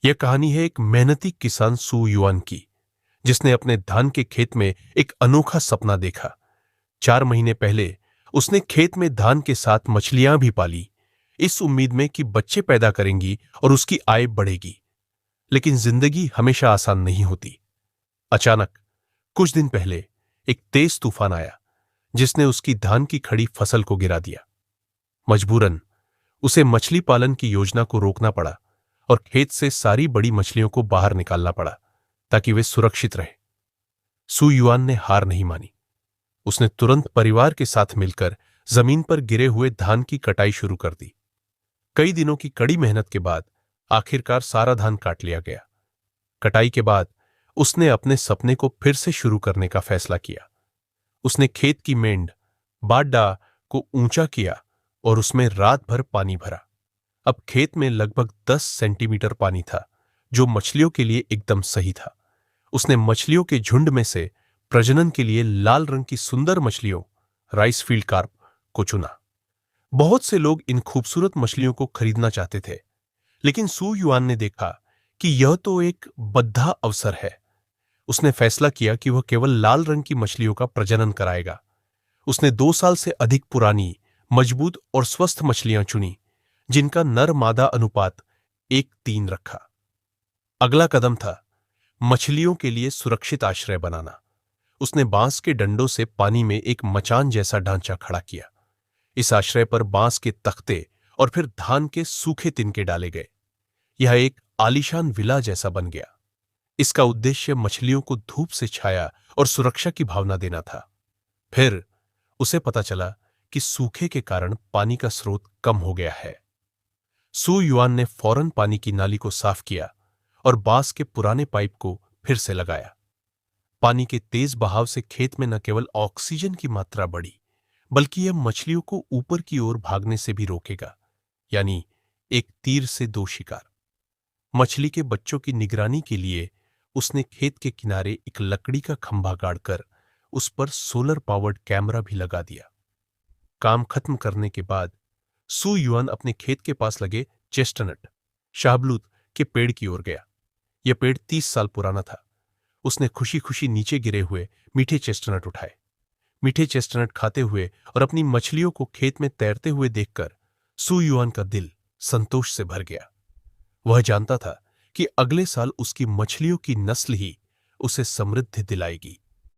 यह कहानी है एक मेहनती किसान सू युआन की, जिसने अपने धान के खेत में एक अनोखा सपना देखा। 4 महीने पहले उसने खेत में धान के साथ मछलियां भी पाली, इस उम्मीद में कि बच्चे पैदा करेंगी और उसकी आय बढ़ेगी। लेकिन जिंदगी हमेशा आसान नहीं होती। अचानक कुछ दिन पहले एक तेज तूफान आया, जिसने उसकी धान की खड़ी फसल को गिरा दिया। मजबूरन उसे मछली पालन की योजना को रोकना पड़ा और खेत से सारी बड़ी मछलियों को बाहर निकालना पड़ा ताकि वे सुरक्षित रहे। सू युआन ने हार नहीं मानी। उसने तुरंत परिवार के साथ मिलकर जमीन पर गिरे हुए धान की कटाई शुरू कर दी। कई दिनों की कड़ी मेहनत के बाद आखिरकार सारा धान काट लिया गया। कटाई के बाद उसने अपने सपने को फिर से शुरू करने का फैसला किया। उसने खेत की मेंढ बाड्डा को ऊंचा किया और उसमें रात भर पानी भरा। अब खेत में लगभग 10 सेंटीमीटर पानी था, जो मछलियों के लिए एकदम सही था। उसने मछलियों के झुंड में से प्रजनन के लिए लाल रंग की सुंदर मछलियों राइसफील्ड कार्प को चुना। बहुत से लोग इन खूबसूरत मछलियों को खरीदना चाहते थे, लेकिन सू युआन ने देखा कि यह तो एक बद्धा अवसर है। उसने फैसला किया कि वह केवल लाल रंग की मछलियों का प्रजनन कराएगा। उसने 2 साल से अधिक पुरानी, मजबूत और स्वस्थ मछलियां चुनी, जिनका नर मादा अनुपात 1:3 रखा। अगला कदम था मछलियों के लिए सुरक्षित आश्रय बनाना। उसने बांस के डंडों से पानी में एक मचान जैसा ढांचा खड़ा किया। इस आश्रय पर बांस के तख्ते और फिर धान के सूखे तिनके डाले गए। यह एक आलीशान विला जैसा बन गया। इसका उद्देश्य मछलियों को धूप से छाया और सुरक्षा की भावना देना था। फिर उसे पता चला कि सूखे के कारण पानी का स्रोत कम हो गया है। सू युआन ने फौरन पानी की नाली को साफ किया और बांस के पुराने पाइप को फिर से लगाया। पानी के तेज बहाव से खेत में न केवल ऑक्सीजन की मात्रा बढ़ी, बल्कि यह मछलियों को ऊपर की ओर भागने से भी रोकेगा, यानी एक तीर से 2 शिकार। मछली के बच्चों की निगरानी के लिए उसने खेत के किनारे एक लकड़ी का खंभा गाड़कर उस पर सोलर पावर्ड कैमरा भी लगा दिया। काम खत्म करने के बाद सू युआन अपने खेत के पास लगे चेस्टनट शाहबलूत के पेड़ की ओर गया। यह पेड़ 30 साल पुराना था। उसने खुशी खुशी नीचे गिरे हुए मीठे चेस्टनट उठाए। मीठे चेस्टनट खाते हुए और अपनी मछलियों को खेत में तैरते हुए देखकर सू युआन का दिल संतोष से भर गया। वह जानता था कि अगले साल उसकी मछलियों की नस्ल ही उसे समृद्धि दिलाएगी।